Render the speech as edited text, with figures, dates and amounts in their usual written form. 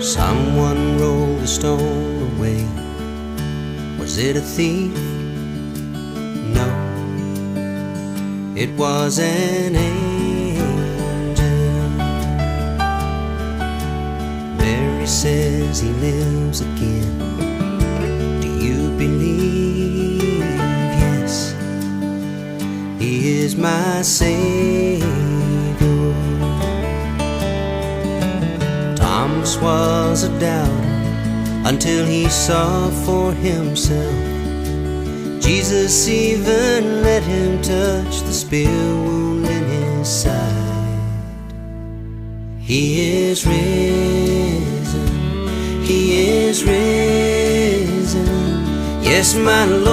Someone rolled the stone away. Was it a thief? No, it was an angel. Mary says he lives again. Do you believe? Yes, he is my Savior. Thomas was a doubter until he saw for himself. Jesus even let him touch the spear wound in his side. He is risen, he is risen. Yes, my Lord